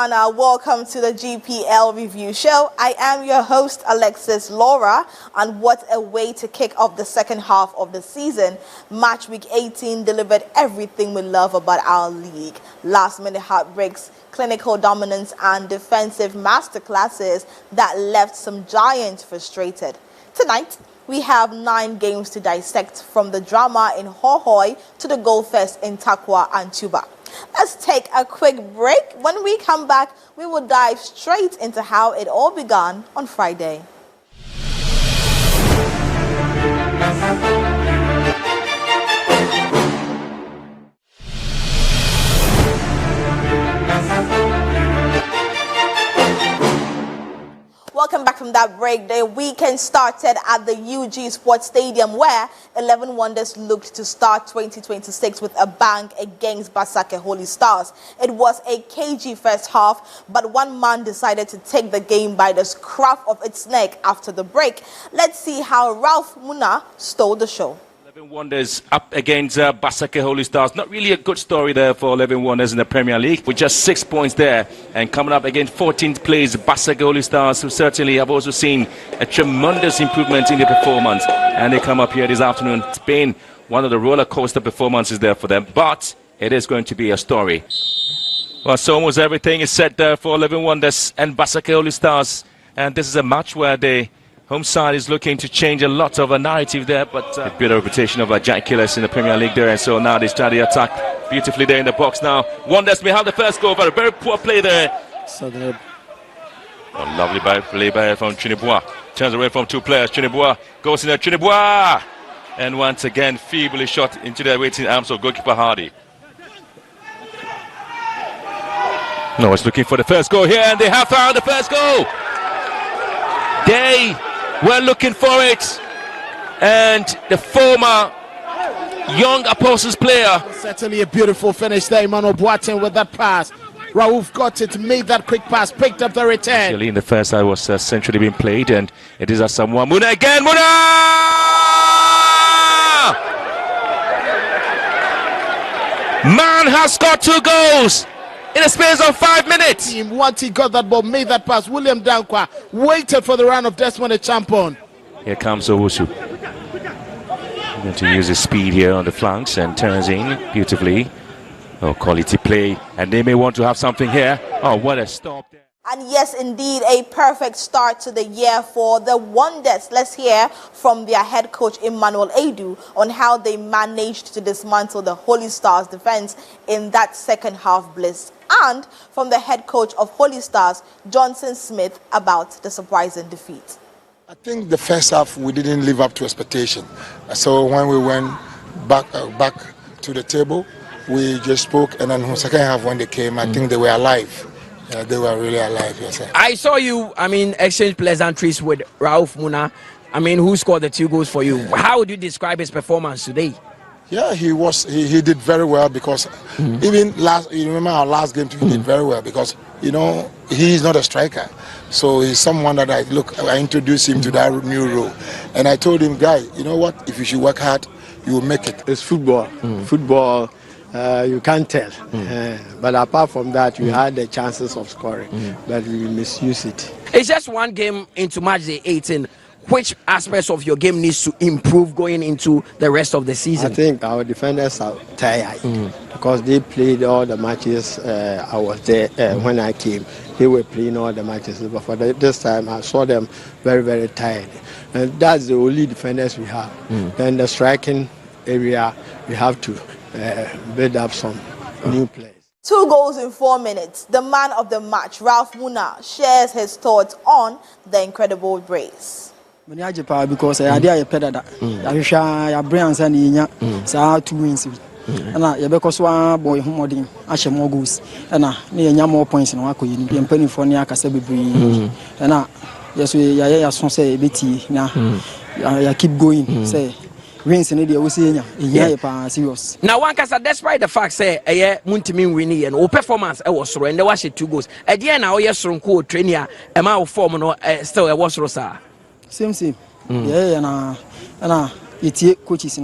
Ghana, welcome to the GPL review show. I am your host Alexis Laura, and what a way to kick off the second half of the season. Match week 18 delivered everything we love about our league. Last minute heartbreaks, clinical dominance and defensive masterclasses that left some giants frustrated. Tonight, we have 9 games to dissect, from the drama in Hohoi to the goal fest in Takwa and Tuba. Let's take a quick break. When we come back, we will dive straight into how it all began on Friday. Welcome back from that break. The weekend started at the UG Sports Stadium, where 11 Wonders looked to start 2026 with a bang against Basake Holy Stars. It was a cagey first half, but one man decided to take the game by the scruff of its neck after the break. Let's see how Ralph Muna stole the show. 11 Wonders up against Basake Holy Stars. Not really a good story there for 11 Wonders in the Premier League, with just 6 points there. And coming up against 14th place Basake Holy Stars, who certainly have also seen a tremendous improvement in their performance. And they come up here this afternoon. It's been one of the roller coaster performances there for them, but it is going to be a story. Well, so almost everything is set there for 11 Wonders and Basake Holy Stars. And this is a match where the home side is looking to change a lot of a narrative there, but a bit of reputation of giant killers in the Premier League there, and so now they start the attack beautifully there in the box now. Wonders may have the first goal, but a very poor play there. Lovely play by from Chinebois. Turns away from 2 players. Chinebois goes in there. Chinebois! And once again, feebly shot into the waiting arms of goalkeeper Hardy. No, it's looking for the first goal here, and they have found the first goal. We're looking for it, and the former Young Apostles player. Certainly a beautiful finish there, Emmanuel Boateng with that pass. Raouf got it, made that quick pass, picked up the return. Actually, in the first half was centrally being played, and it is Asamoah Muna again. Muna! Man has scored 2 goals in a space of 5 minutes. Once he got that ball, made that pass, William Dankwa waited for the run of Desmond Champon. Here comes Owusu. Going to use his speed here on the flanks and turns in beautifully. Oh, quality play, and they may want to have something here. Oh, what a stop there. And yes, indeed, a perfect start to the year for the Wonders. Let's hear from their head coach, Emmanuel Edu, on how they managed to dismantle the Holy Stars defense in that second half blitz. And from the head coach of Holy Stars, Johnson Smith, about the surprising defeat. I think the first half we didn't live up to expectation. So when we went back to the table, we just spoke, and then the second half when they came, I think they were alive. Yeah, they were really alive, yes, sir. I saw you, exchange pleasantries with Ralph Muna, who scored the 2 goals for you. How would you describe his performance today? Yeah, he did very well, because even you remember our last game, he did very well, because, he's not a striker. So he's someone that I introduced him to that new role. And I told him, guy, you know what, if you should work hard, you will make it. It's football. Football. You can't tell, but apart from that, we had the chances of scoring, but we misuse it. It's just 1 game into match day 18. Which aspects of your game needs to improve going into the rest of the season? I think our defenders are tired because they played all the matches. I was there when I came. They were playing all the matches, but for this time I saw them very, very tired. And that's the only defenders we have. Then the striking area, we have to build up some new players. 2 goals in 4 minutes. The man of the match, Ralph Muna, shares his thoughts on the incredible brace. Because I had a pedada. I bring and 2 wins. And I because one boy who modern, I shall more goals. And I near more points in Wako, and penny for Nia Casabi. And I, yes, we are say Betty now. I keep going, say. Wins in India, we see serious. Now, one case, despite the fact, say, Muntimin winning and performance, I was and there was 2 goals. At the end, our yes, from court trainer, a mile form, still a was Rosa. Same. Yeah, and it's coaches,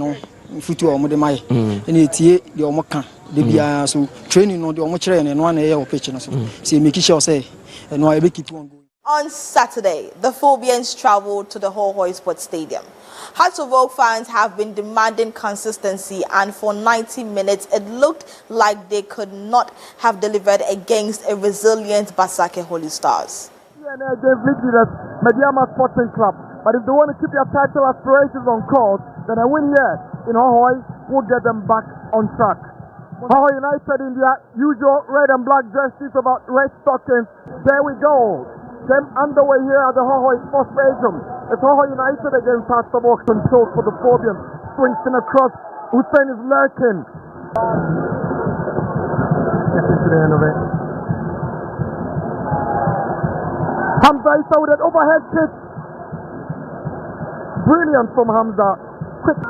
football, and it's the Omoka, The so training no the omochire and one air pitch no so. See make sure say no I keep on going. On Saturday, the Phobians traveled to the Hohoe Sports Stadium. Hearts of Oak fans have been demanding consistency, and for 90 minutes it looked like they could not have delivered against a resilient Basake Holy Stars. They've leaders, Mediama Sporting Club, but if they want to keep their title aspirations on course, then a win here in Hohoe will get them back on track. Hohoe United in their usual red and black jerseys about red stockings. There we go. Game underway here at the Hohoe Sports Stadium. It's Hohoe United against Hearts of Oak, control for the Phobians. Swings in across. Hussein is lurking. Getting to the end of it. Hamza Issa with an overhead kick. Brilliant from Hamza. Quick.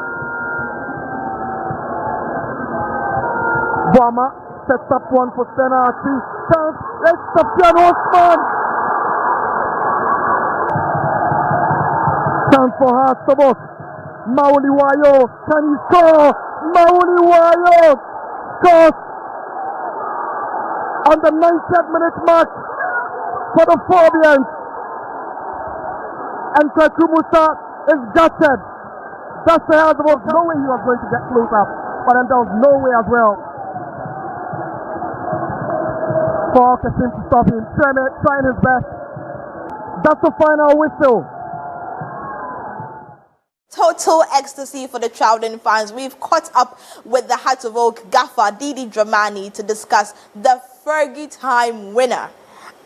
Boama sets up one for Senati. Chance. It's Safian Osman. Chance for Hearts of Oak. Mauli Wayo. Can he score? Mauli Wayo scores on the 90th minute mark for the Phobians. And Kakumusa is gutted. That's the Hearts of Oak. No way he was going to get close up, but then there was no way as well for Kasim to stop him. Treme trying his best. That's the final whistle. Total ecstasy for the traveling fans. We've caught up with the Hearts of Oak gaffer Didi Dramani to discuss the Fergie time winner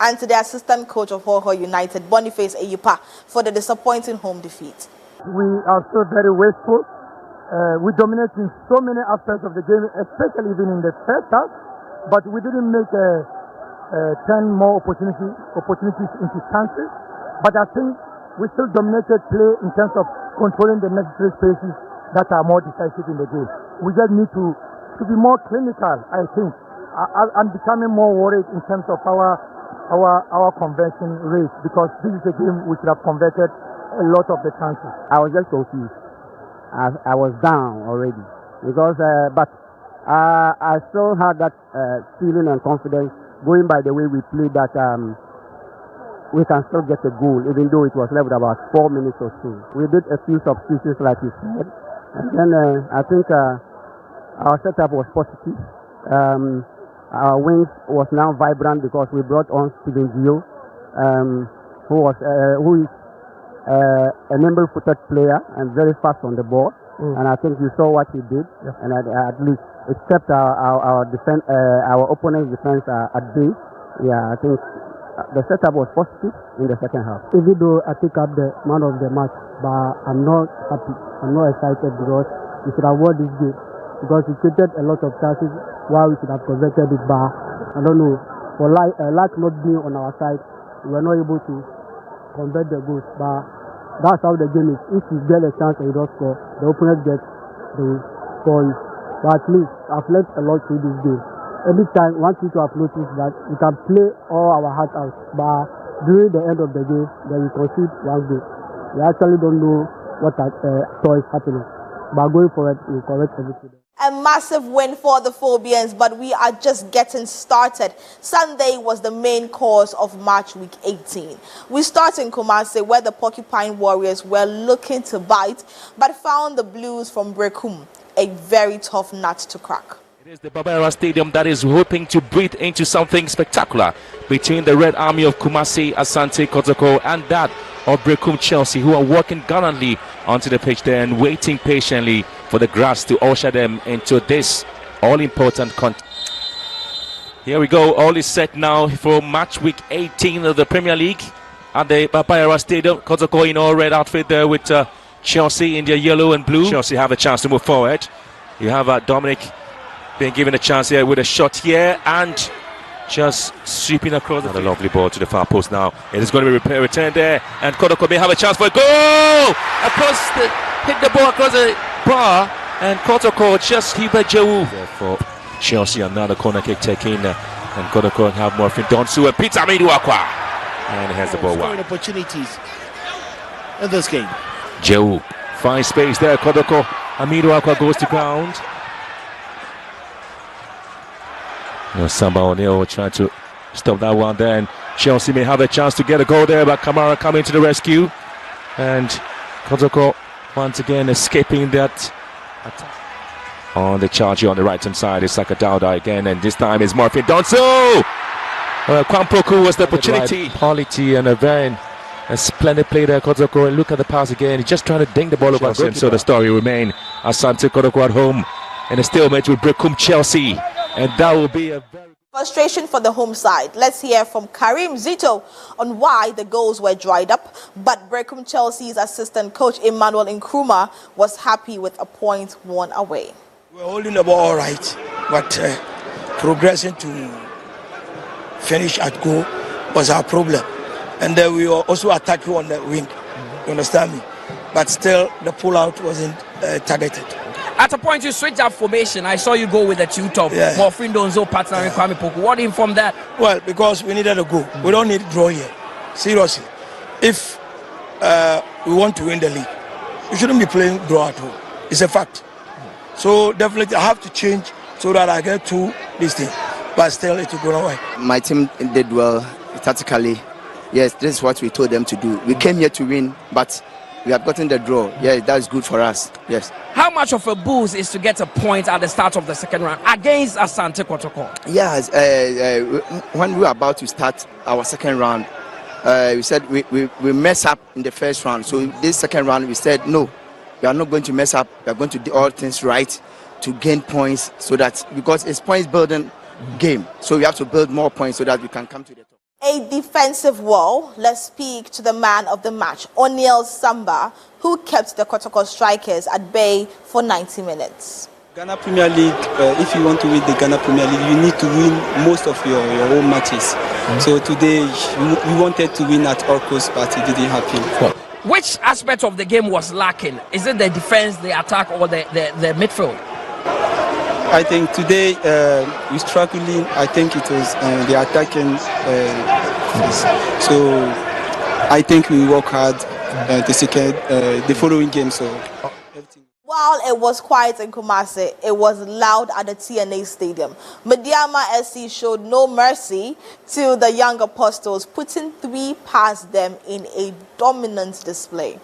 and to the assistant coach of Hohoe United, Boniface Eyupa, for the disappointing home defeat. We are still very wasteful. We dominate in so many aspects of the game, especially even in the first half, but we didn't make 10 more opportunities into chances. But I think we still dominated play in terms of controlling the necessary spaces that are more decisive in the game. We just need to be more clinical, I think. I'm becoming more worried in terms of our conversion rate, because this is a game we should have converted a lot of the chances. I was just confused. I was down already because, but I still had that feeling and confidence going by the way we played that we can still get a goal, even though it was left about 4 minutes or so. We did a few substitutions, like you said, and then I think our setup was positive. Our wings was now vibrant because we brought on Steven Gio, who is a nimble-footed player and very fast on the ball. And I think you saw what he did, and at least it kept our defense, our opponent's defense at bay. Yeah, I think the setup was positive in the second half. Even though I pick up the man of the match, but I'm not happy. I'm not excited because we should have won this game, because we created a lot of chances while we should have converted it. But I don't know, for luck not being on our side, we were not able to convert the goals. But that's how the game is. If you get a chance and you don't score, the opponent gets the points. But at least I've learned a lot through this game. Every time, one thing to have noticed that we can play all our hearts out, but during the end of the game, then we concede one goal. We actually don't know what is happening. But going forward, we correct everything. A massive win for the Phobians, but we are just getting started. Sunday was the main course of match week 18. We start in Kumasi, where the Porcupine Warriors were looking to bite, but found the Blues from Brekum a very tough nut to crack. It is the Barbera Stadium that is hoping to breathe into something spectacular between the Red Army of Kumasi, Asante Kotoko, and that of Brekum Chelsea, who are working gallantly onto the pitch there and waiting patiently for the grass to usher them into this all-important contest. Here we go, all is set now for match week 18 of the Premier League at the Barbera Stadium. Kotoko in all red outfit there with Chelsea in their yellow and blue. Chelsea have a chance to move forward. You have Dominic being given a chance here with a shot here and just sweeping across the lovely ball to the far post now. It is going to be returned there, and Kodoko may have a chance for a goal! Hit the ball across the bar, and Kodoko just Hiba Jewu. For Chelsea, another corner kick taken, and Kodoko have more for Donsu and Peter Amiduakwa. And he has the ball wide. Opportunities in this game. Jewu finds space there, Kodoko. Amiduakwa goes to ground. Samba O'Neill trying to stop that one there, and Chelsea may have a chance to get a goal there, but Kamara coming to the rescue, and Kotoko once again escaping that attack. On the charge here on the right hand side is Saka Dauda again, and this time is Murphy Donso. Kwampoku was the opportunity. Quality and a very splendid play there, Kotoko, and look at the pass again. He's just trying to ding the ball over him. So the story remain Asante Kotoko at home in a stalemate with Brecum Chelsea, and that will be a very frustration for the home side. Let's hear from Karim Zito on why the goals were dried up, but Brecum Chelsea's assistant coach Emmanuel Nkrumah was happy with a point won away. We're holding the ball all right, but progressing to finish at goal was our problem. And then we were also attacking on the wing, you understand me? But still, the pull-out wasn't targeted. At a point, you switched up formation. I saw you go with the two top. Yeah. Morfin Donzo, partner, and Kwame Poku. What informed that? Well, because we needed a goal. We don't need draw here. Seriously. If we want to win the league, we shouldn't be playing draw at home. It's a fact. So definitely I have to change so that I get to this thing. But still, it will go away. My team did well tactically. Yes, this is what we told them to do. We came here to win, but we have gotten the draw. Yeah, that's good for us. Yes. How much of a boost is to get a point at the start of the second round against Asante Kotoko? Yes, when we were about to start our second round, we said we mess up in the first round. So this second round, we said, no, we are not going to mess up. We are going to do all things right to gain points, so that, because it's points building game. So we have to build more points so that we can come to the top. A defensive wall. Let's speak to the man of the match, O'Neil Samba, who kept the Kotoko strikers at bay for 90 minutes. Ghana Premier League, if you want to win the Ghana Premier League, you need to win most of your home matches. So today, we wanted to win at all costs, but it didn't happen. Which aspect of the game was lacking? Is it the defense, the attack, or the midfield? I think today we're struggling. I think it was the attacking. So I think we work hard the following game. So everything. While it was quiet in Kumasi, it was loud at the TNA Stadium. Mediama SC showed no mercy to the young Apostles, putting 3 past them in a dominant display.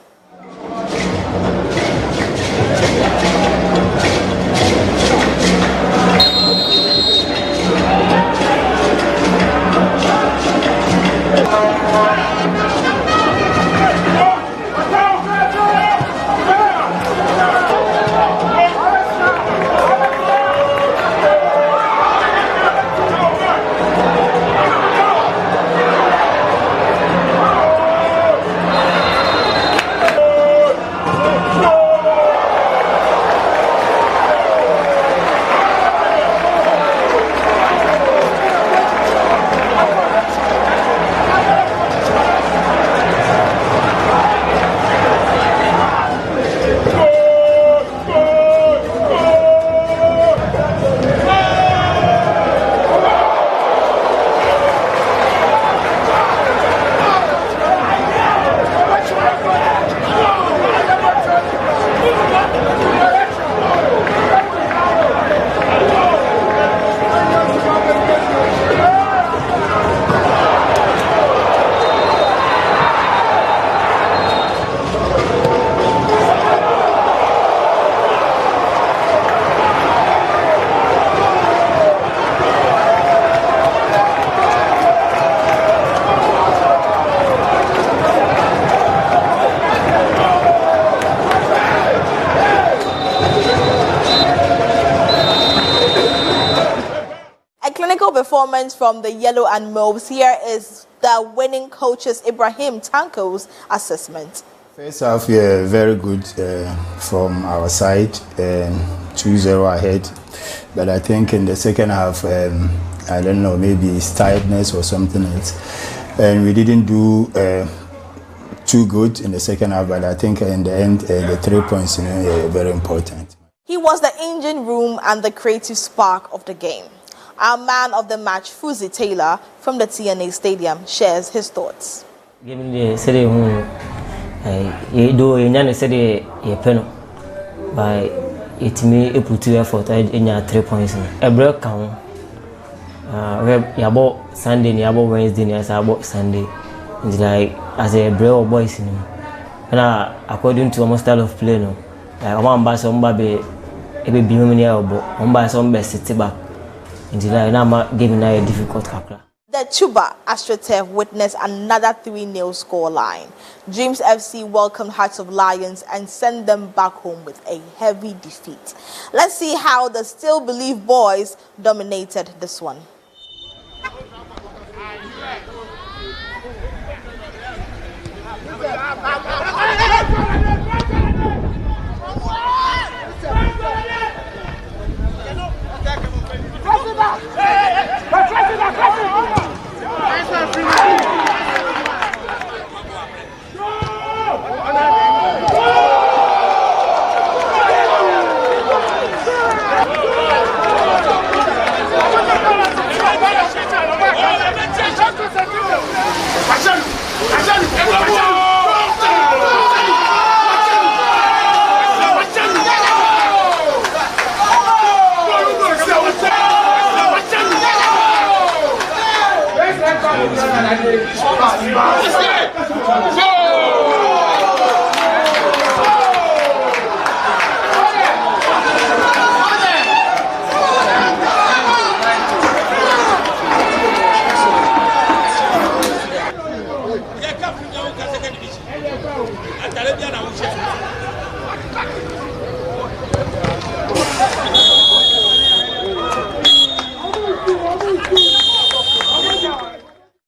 Performance from the Yellow and Mauves. Here is the winning coach's Ibrahim Tanko's assessment. First half, yeah, very good from our side, 2-0 ahead. But I think in the second half, I don't know, maybe it's tiredness or something else. And we didn't do too good in the second half, but I think in the end, the 3 points are very important. He was the engine room and the creative spark of the game. Our man of the match, Fuzi Taylor, from the TNA Stadium, shares his thoughts. By it me put effort in 3 points. A break count Yabo Sunday, Yabo Wednesday, Yabo Sunday. It's like as a bro boys, you know. And according to my style of play, no, like I want to buy some baby, every be elbow, I'm buy some best city back. And like now giving a difficult calculation. The Chuba AstroTurf witnessed another 3-0 scoreline. Dreams FC welcomed Hearts of Lions and sent them back home with a heavy defeat. Let's see how the Still Believe boys dominated this one.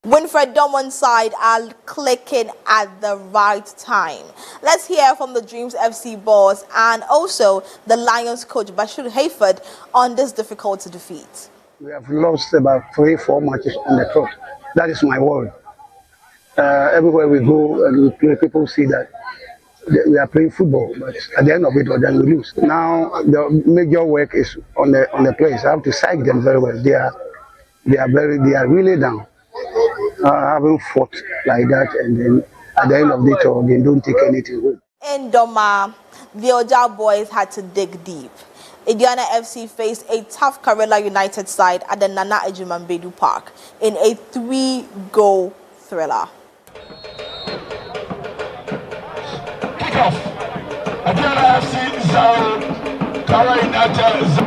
Winfred Drummond's side are clicking at the right time. Let's hear from the Dreams FC boss and also the Lions coach Bashir Hayford on this difficult defeat. We have lost about 3-4 matches on the trot. That is my word. Everywhere we go and we play, people see that we are playing football, but at the end of it, then we lose. Now the major work is on the players. I have to psych them very well. They are really down. Having fought like that, and then at the end of the tour, they don't take anything home. In Doma, the Oja boys had to dig deep. Indiana FC faced a tough Karela United side at the Nana Ejimambedu Park in a 3-goal thriller. Kickoff. Indiana FC 0, Karela United 0.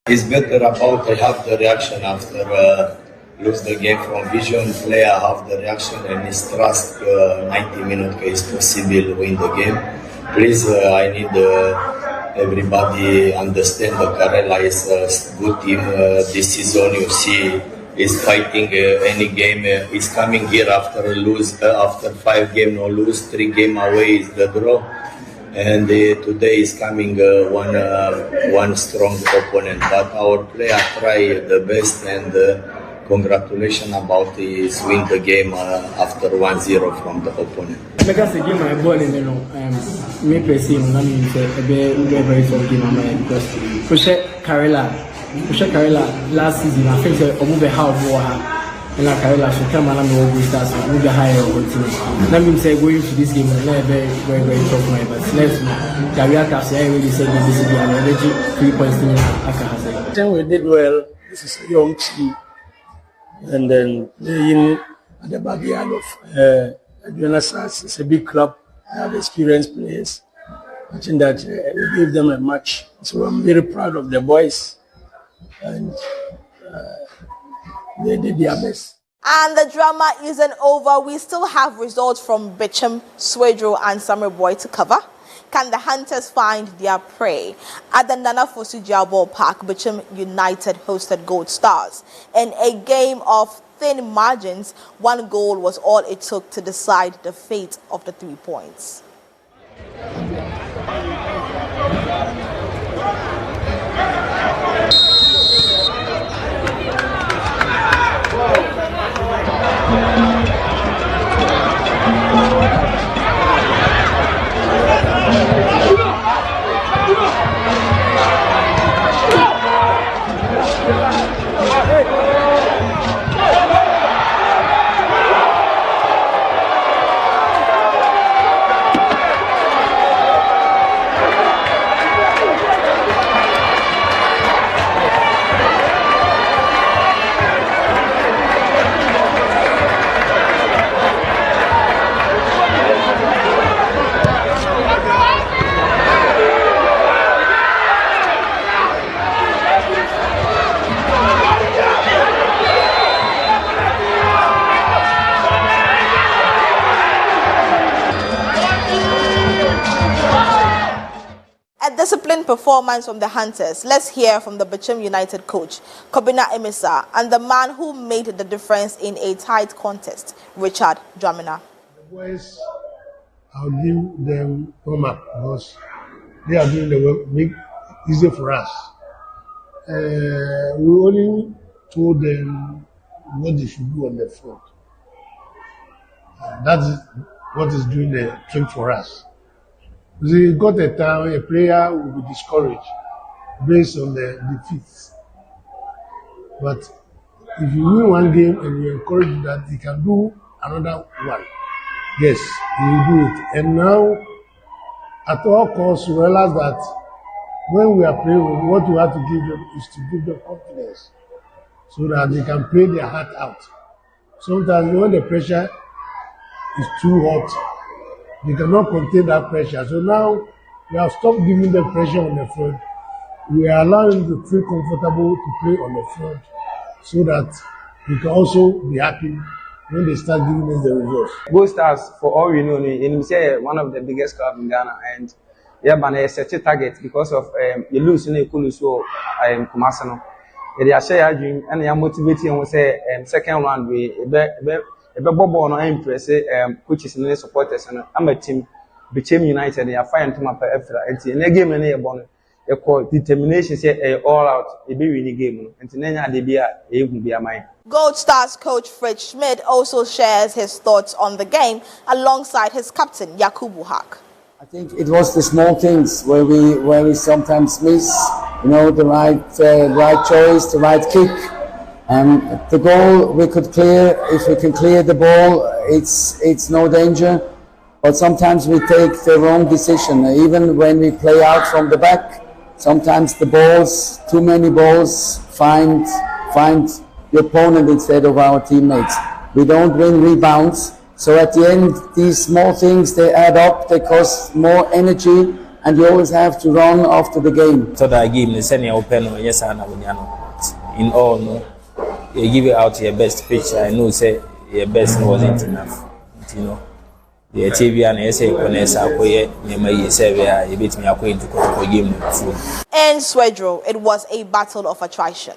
It's better about I have the reaction after lose the game from Vision. Player have the reaction and is trust 90 minutes is possible win the game. Please, I need everybody understand the Karela is a good team this season. You see, is fighting any game. Is coming here after lose after 5 games no lose, 3 games away is the draw. And today is coming one strong opponent, but our player try the best, and congratulations about his win the game after 1-0 from the opponent. Because the game I born in, me personally, I mean, a very tough game because Karela last season I think I move a half war. And like Karela should come and I'm going start so move the higher continue. That means going to this game is very tough man, but let's Gary Akas I already said this is the energy 3 points in Aka has. think we did well. This is a young team. And then playing at the backyard of Jonas is a big club. I have experienced players. I think that we gave them a match. So I'm very proud of the boys. And they did their best. And the drama isn't over. We still have results from Bicham, Swedro and Summer Boy to cover. Can the Hunters find their prey? At the Nana Fosu Ball Park, Bicham United hosted Gold Stars. In a game of thin margins, 1 goal was all it took to decide the fate of the 3 points. Disciplined performance from the Hunters. Let's hear from the Bicham United coach, Kobina Emisa, and the man who made the difference in a tight contest, Richard Dramina. The boys, I'll give them warm up because they are doing the work, make it easy for us. We only told them what they should do on the field. That's what is doing the trick for us. We got a time a player will be discouraged based on the defeats. But if you win one game and you encourage that he can do another one, yes, he will do it. And now, at all costs, we realize that when we are playing, what we have to give them is to give them confidence so that they can play their heart out. Sometimes when the pressure is too hot, they cannot contain that pressure. So now we have stopped giving them pressure on the field. We are allowing them to feel comfortable to play on the field so that we can also be happy when they start giving us the results. Gold Stars, for all we know, in one of the biggest clubs in Ghana, and but a set a target because of you lose in a Kuluso, Kumasano. They are sharing dream and they are motivating and say second round we Bobo no impress coaches and supporters and I'm a team Bicham United they are fine to my extra and in game and born determination say all out a be winning game and then they be a mine. Gold Stars coach Fred Schmidt also shares his thoughts on the game alongside his captain Yakubu Haq. I think it was the small things where we sometimes miss, the right choice, the right kick. The goal we could clear. If we can clear the ball, it's no danger. But sometimes we take the wrong decision. Even when we play out from the back, sometimes the balls, too many balls, find the opponent instead of our teammates. We don't win rebounds. So at the end, these small things, they add up, they cost more energy, and you always have to run after the game. So that game, the senior open, yes, in all, no, you give it out your best picture. I know, say your best wasn't enough, The TV and SA Conessa, you say, you beat me acquainted to game. In Swedro, it was a battle of attrition.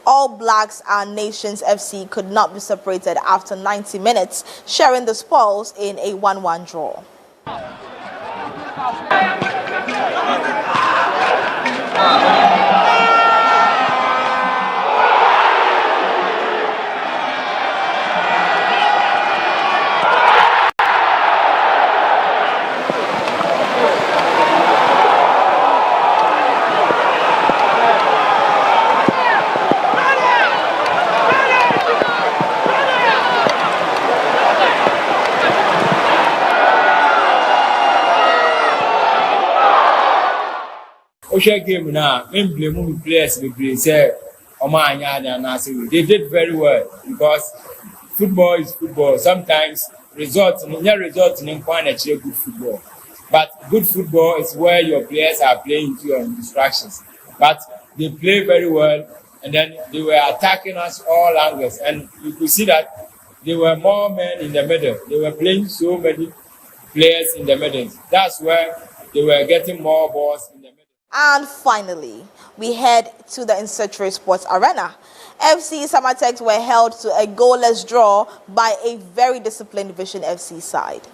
All Blacks and Nations FC could not be separated after 90 minutes, sharing the spoils in a 1-1 draw. Osha game now, men blame players we say Omanya and Nasi. They did very well because football is football. Sometimes results in good football. But good football is where your players are playing to your distractions. But they play very well, and then they were attacking us all angles. And you could see that there were more men in the middle. They were playing so many players in the middle. That's where they were getting more balls in the middle. And finally, we head to the Insetri Sports Arena. FC Samatex were held to a goalless draw by a very disciplined Vision FC side.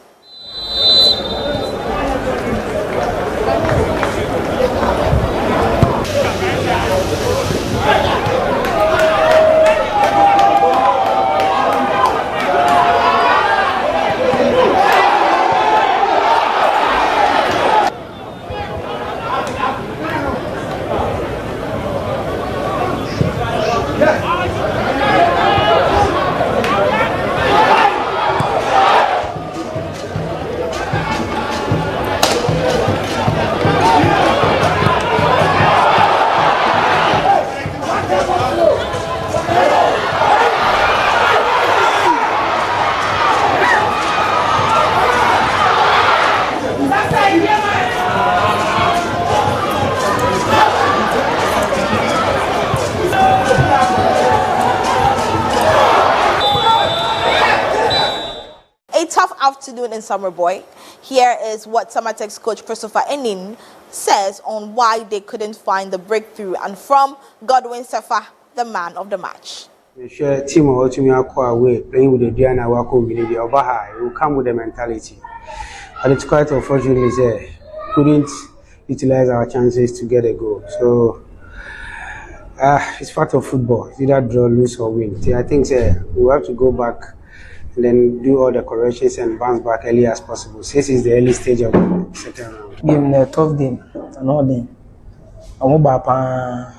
Afternoon in Summer Boy. Here is what Samatex coach Christopher Enin says on why they couldn't find the breakthrough, and from Godwin Sefa, the man of the match. Sure, team or to me away playing with the Diana Wako Vinidi Obaha, you come with the mentality. But it's quite unfortunately say couldn't utilize our chances to get a goal. So it's part of football. It's either draw, lose or win. I think we have to go back and then do all the corrections and bounce back early as possible. This is the early stage of the second round. Game a tough game, an odd game. I won't buy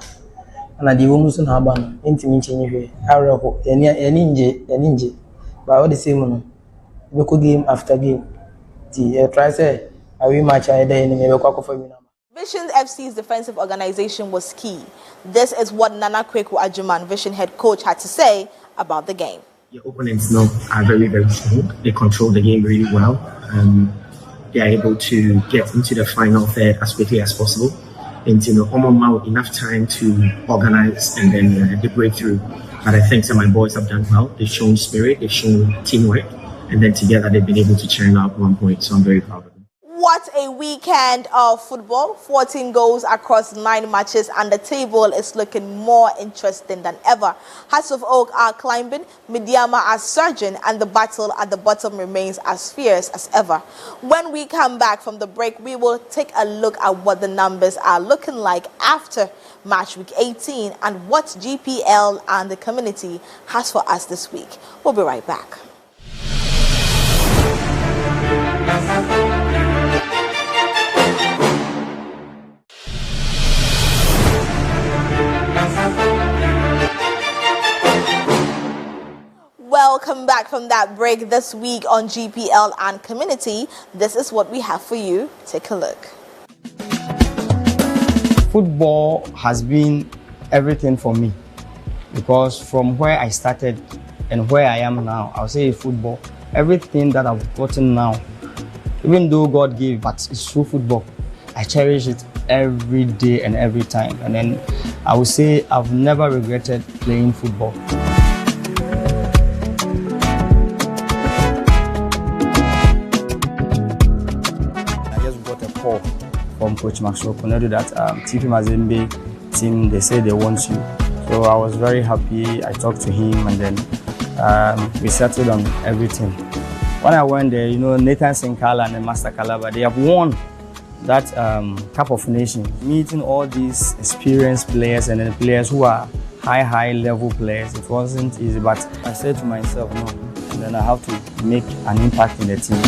and I did almost an haban, intimate anyway. Arrow, any ninja, but all the same, local game after game. Try say, I will match a day and maybe cock for me. Vision FC's defensive organization was key. This is what Nana Kweku Ajuman, Vision head coach, had to say about the game. Your opponents now are very, very strong. They control the game really well. They are able to get into the final third as quickly as possible. And, enough time to organize and then the breakthrough. But I think some of my boys have done well. They've shown spirit, they've shown teamwork. And then together they've been able to churn out 1 point. So I'm very proud of them. What a weekend of football. 14 goals across 9 matches, and the table is looking more interesting than ever. Hearts of Oak are climbing, Midiama are surging, and the battle at the bottom remains as fierce as ever. When we come back from the break, we will take a look at what the numbers are looking like after match week 18 and what GPL and the community has for us this week. We'll be right back. Welcome back from that break. This week on GPL and Community, this is what we have for you. Take a look. Football has been everything for me, because from where I started and where I am now, I'll say football, everything that I've gotten now, even though God gave, but it's through football. I cherish it every day and every time. And then I would say I've never regretted playing football. From Coach Maxwell Konedu that TP Mazembe team, they say they want you. So I was very happy. I talked to him and then we settled on everything. When I went there, Nathan Sinkala and Master Kalaba, they have won that Cup of Nations. Meeting all these experienced players and then players who are high level players, it wasn't easy, but I said to myself, no, and then I have to make an impact in the team.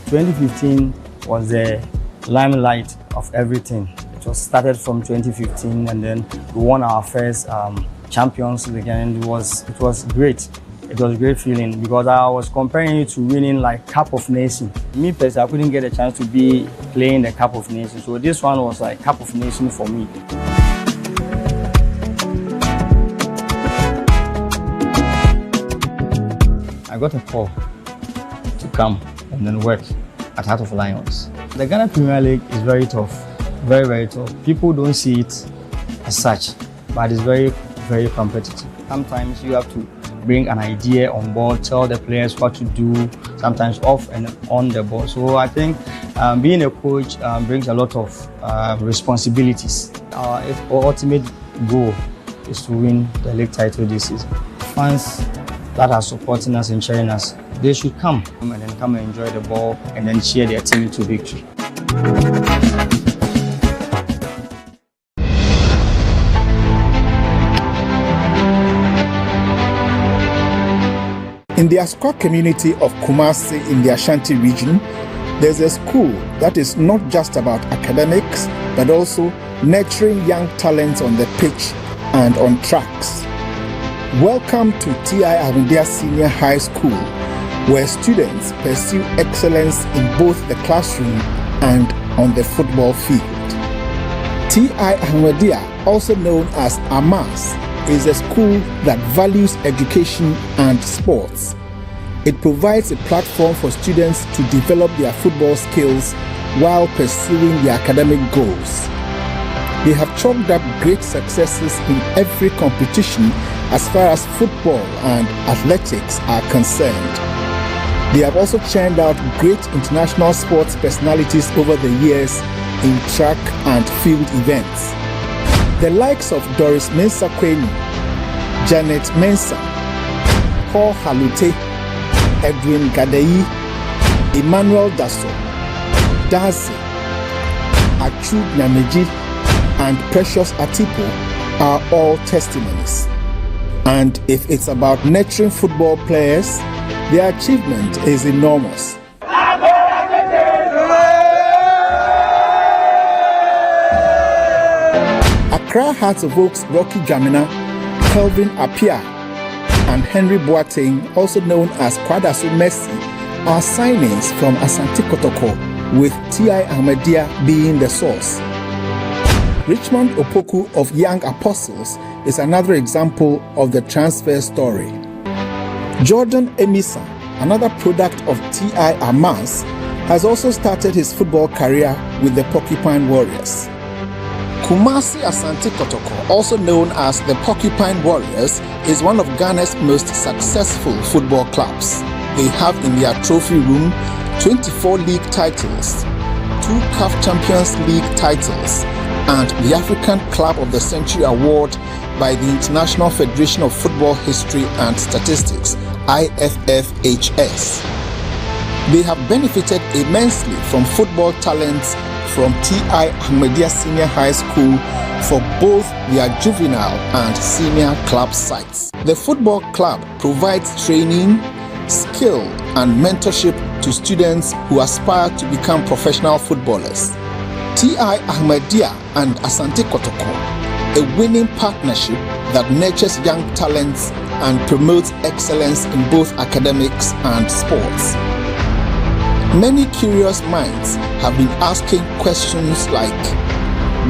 2015 was the limelight of everything. It was started from 2015 and then we won our first Champions League and it was great. It was a great feeling because I was comparing it to winning like Cup of Nations. Me personally, I couldn't get a chance to be playing the Cup of Nations, so this one was like Cup of Nations for me. I got a call to come and then work at Heart of Lions. The Ghana Premier League is very tough, very, very tough. People don't see it as such, but it's very, very competitive. Sometimes you have to bring an idea on board, tell the players what to do, sometimes off and on the ball. So I think being a coach brings a lot of responsibilities. Our ultimate goal is to win the league title this season. Fans that are supporting us and cheering us, they should come and then come and enjoy the ball and then cheer their team to victory. In the Asqa community of Kumasi in the Ashanti region, there's a school that is not just about academics, but also nurturing young talents on the pitch and on tracks. Welcome to T.I. Ahmedia Senior High School, where students pursue excellence in both the classroom and on the football field. T.I. Ahmedia, also known as AMAS, is a school that values education and sports. It provides a platform for students to develop their football skills while pursuing their academic goals. They have chalked up great successes in every competition as far as football and athletics are concerned. They have also churned out great international sports personalities over the years in track and field events. The likes of Doris Mensah Kwenu, Janet Mensah, Paul Halute, Edwin Gadei, Emmanuel Dasso, Dazi, Achu Nyameji, and Precious Atipo are all testimonies. And if it's about nurturing football players, their achievement is enormous. Accra Hearts of Oak's Rocky Jamina, Kelvin Apia, and Henry Boateng, also known as Kwadaso Messi, are signings from Asante Kotoko, with T.I. Ahmedia being the source. Richmond Opoku of Young Apostles is another example of the transfer story. Jordan Emisa, another product of T.I. Amas, has also started his football career with the Porcupine Warriors. Kumasi Asante Kotoko, also known as the Porcupine Warriors, is one of Ghana's most successful football clubs. They have in their trophy room 24 league titles, 2 CAF Champions League titles, and the African Club of the Century Award by the International Federation of Football History and Statistics, IFFHS. They have benefited immensely from football talents from T.I. Ahmedia Senior High School for both their juvenile and senior club sites. The football club provides training, skill, and mentorship to students who aspire to become professional footballers. T.I. Ahmedia and Asante Kotoko, a winning partnership that nurtures young talents and promotes excellence in both academics and sports. Many curious minds have been asking questions like,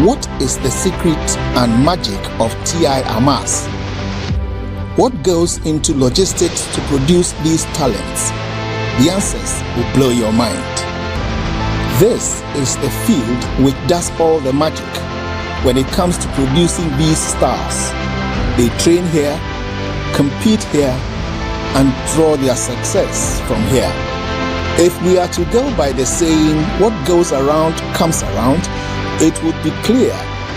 what is the secret and magic of T.I. Amas? What goes into logistics to produce these talents? The answers will blow your mind. This is the field which does all the magic when it comes to producing these stars. They train here, compete here, and draw their success from here. If we are to go by the saying, what goes around comes around, it would be clear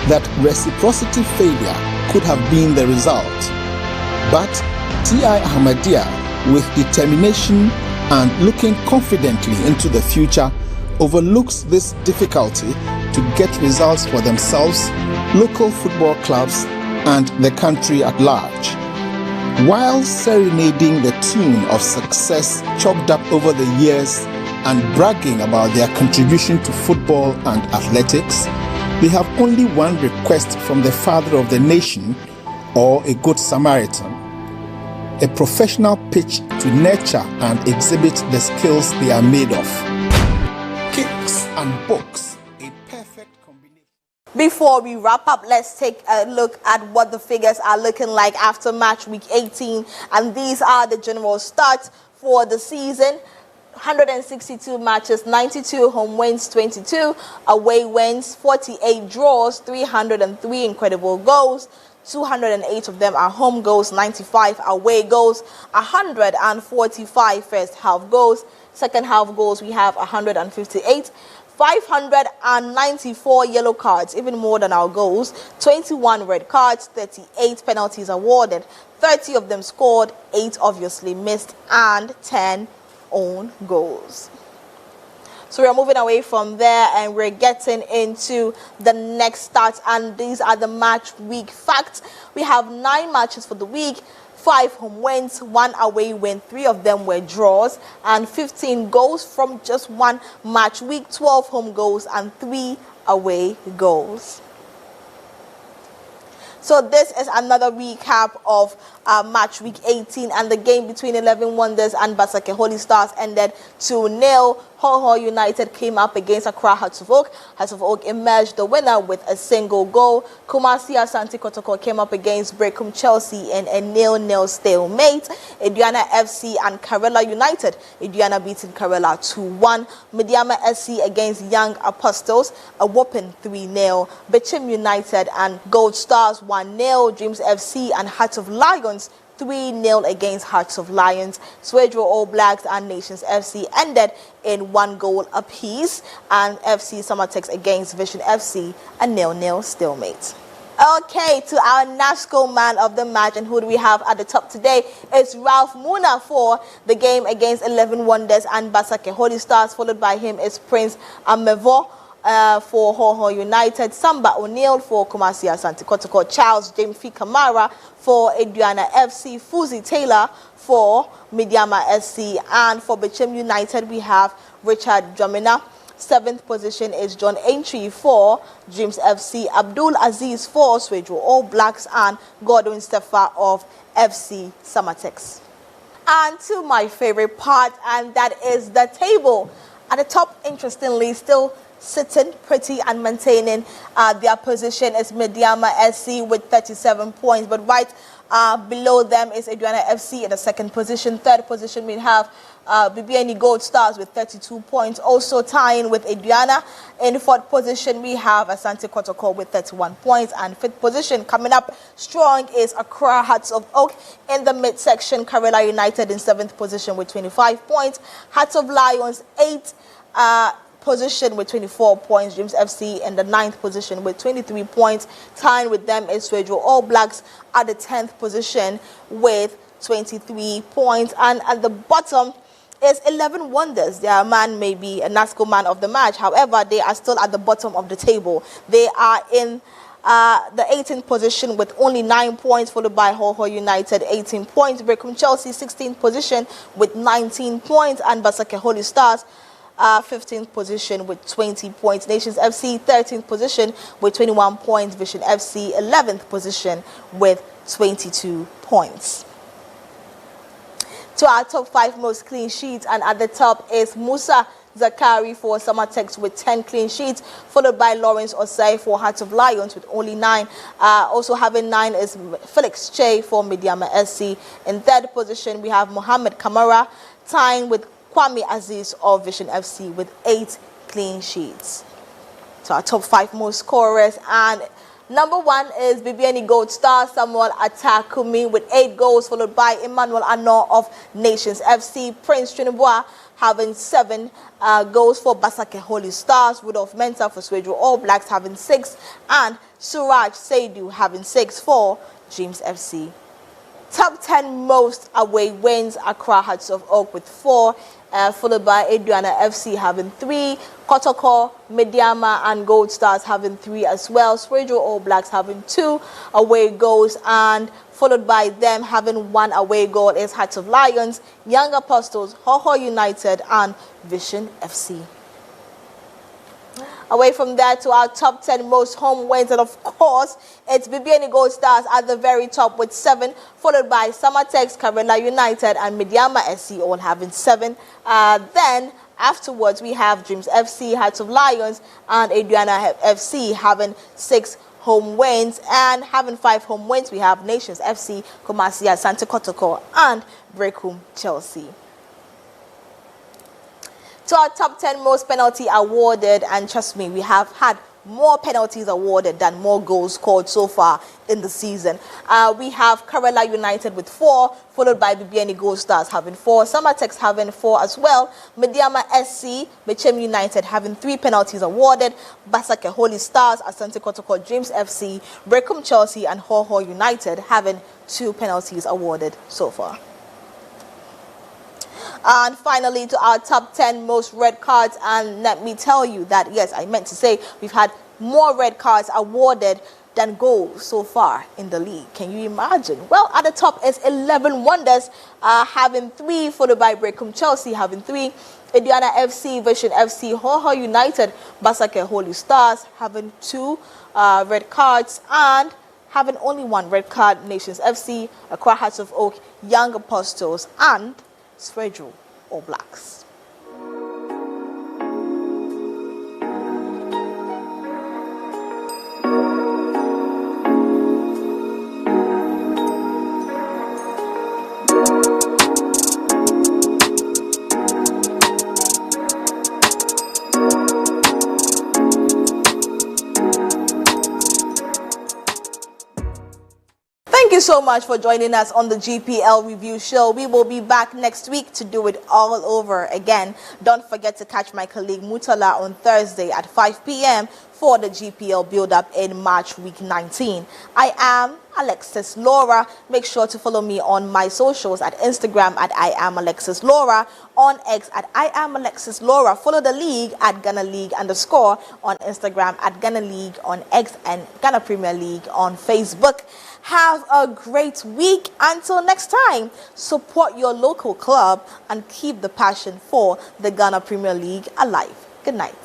that reciprocity failure could have been the result. But T.I. Ahmedia, with determination and looking confidently into the future, overlooks this difficulty to get results for themselves, local football clubs, and the country at large. While serenading the tune of success chalked up over the years and bragging about their contribution to football and athletics, they have only one request from the father of the nation, or a good Samaritan. a professional pitch to nurture and exhibit the skills they are made of. Kicks and books, a perfect combination. Before we wrap up, let's take a look at what the figures are looking like after match week 18. And these are the general stats for the season. 162 matches, 92 home wins, 22 away wins, 48 draws, 303 incredible goals. 208 of them are home goals, 95 away goals, 145 first half goals. Second half goals, we have 158. 594 yellow cards, even more than our goals, 21 red cards, 38 penalties awarded, 30 of them scored, 8 obviously missed, and 10 own goals. So we're moving away from there and we're getting into the next stats, and these are the match week facts. We have 9 matches for the week, 5 home wins, 1 away win, 3 of them were draws, and 15 goals from just 1 match week, 12 home goals and 3 away goals. So this is another recap of match week 18, and the game between 11 Wonders and Basake Holy Stars ended 2-0. Ho United came up against Accra Hearts of Oak. Hearts of Oak emerged the winner with a single goal. Kumasi Asante Kotoko came up against Brecum Chelsea in a 0-0 stalemate. Aduana FC and Karela United. Aduana beating Karela 2-1. Mediama SC against Young Apostles, a whopping 3-0. Bechim United and Gold Stars 1-0. Dreams FC and Hearts of Lions 3-0 against Hearts of Lions. Swedro All Blacks and Nations FC ended in 1 goal apiece, and FC Summertex against Vision FC a 0-0 stalemate. Okay, to our NASCO man of the match, and who do we have at the top today? It's Ralph Muna for the game against 11 Wonders and Basake Holy Stars. Followed by him is Prince Amevo for Ho United, Samba O'Neill for Kumasi Asante Kotoko, Charles James F. Kamara for Aduana FC, Fuzi Taylor for Mediama SC, and for Bechim United we have Richard Dramina. 7th position is John Aintree for Dreams FC, Abdul Aziz for Swedro All Blacks, and Godwin Stefa of FC Summertex. And to my favorite part, and that is the table. At the top, interestingly, still sitting pretty and maintaining their position is Mediama SC with 37 points, but right below them is Aduana FC in the 2nd position. 3rd position we have BBNE Gold Stars with 32 points, also tying with Aduana. In 4th position we have Asante Kotoko with 31 points, and 5th position coming up strong is Accra Hearts of Oak. In the midsection, Karela United in 7th position with 25 points, Hearts of Lions 8th position with 24 points, Dreams FC in the 9th position with 23 points. Tying with them is Swedro All Blacks at the 10th position with 23 points. And at the bottom is 11 Wonders. Their man may be a NASCO man of the match. However, they are still at the bottom of the table. They are in the 18th position with only 9 points, followed by Ho United 18 points. Brecum Chelsea 16th position with 19 points, and Basake Holy Stars 15th position with 20 points. Nations FC 13th position with 21 points. Vision FC 11th position with 22 points. To our top 5 most clean sheets, and at the top is Musa Zakari for Summertex with 10 clean sheets, followed by Lawrence Osei for Hearts of Lions with only 9. Also having 9 is Felix Che for Mediama SC. In 3rd position we have Mohamed Kamara, tying with Kwame Aziz of Vision FC with 8 clean sheets. So our top 5 most scorers, and number 1 is BBNE Gold Star Samuel Atakumi with 8 goals, followed by Emmanuel Ano of Nations FC. Prince Trinibua having 7 goals for Basake Holy Stars. Rudolph Mensah for Swedro All Blacks having 6, and Suraj Saidu having 6 for Dreams FC. Top 10 most away wins, Accra Hearts of Oak with 4, followed by Aduana FC having 3, Kotoko, Mediama and Gold Stars having 3 as well, Swedro All Blacks having 2 away goals, and followed by them having 1 away goal is Hearts of Lions, Young Apostles, Ho United and Vision FC. Away from that to our top 10 most home wins, and of course, it's BBN Gold Stars at the very top with 7, followed by Samatex, Karela United, and Mediama SC all having 7. Then afterwards, we have Dreams FC, Hearts of Lions, and Adriana FC having 6 home wins, and having 5 home wins, we have Nations FC, Kumasi, Asante Kotoko, and Brecum Chelsea. To our top 10 most penalty awarded, and trust me, we have had more penalties awarded than more goals scored so far in the season. We have Karela United with 4, followed by BBN Gold Stars having 4, Samatex having 4 as well, Mediama SC, Bechem United having 3 penalties awarded, Basake Holy Stars, Asante Kotoko, Dreams FC, Brecum Chelsea, and Hoho United having 2 penalties awarded so far. And finally, to our top 10 most red cards, and let me tell you that, yes, I meant to say we've had more red cards awarded than goals so far in the league. Can you imagine? Well, at the top is 11 Wonders having 3, followed by Brecum Chelsea having 3, Ediana FC, Vision FC, Hoho United, Basake Holy Stars having 2 red cards, and having only 1 red card, Nations FC, Accra Hearts of Oak, Young Apostles, and Svedro or Blacks. Thank you so much for joining us on the GPL Review Show. We will be back next week to do it all over again. Don't forget to catch my colleague Mutala on Thursday at 5 p.m. for the GPL build-up in March Week 19. I am Alexis Laura. Make sure to follow me on my socials at Instagram at I am Alexis Laura, on X at I am Alexis Laura. Follow the league at Ghana League _ on Instagram, at Ghana League on X, and Ghana Premier League on Facebook. Have a great week. Until next time, support your local club and keep the passion for the Ghana Premier League alive. Good night.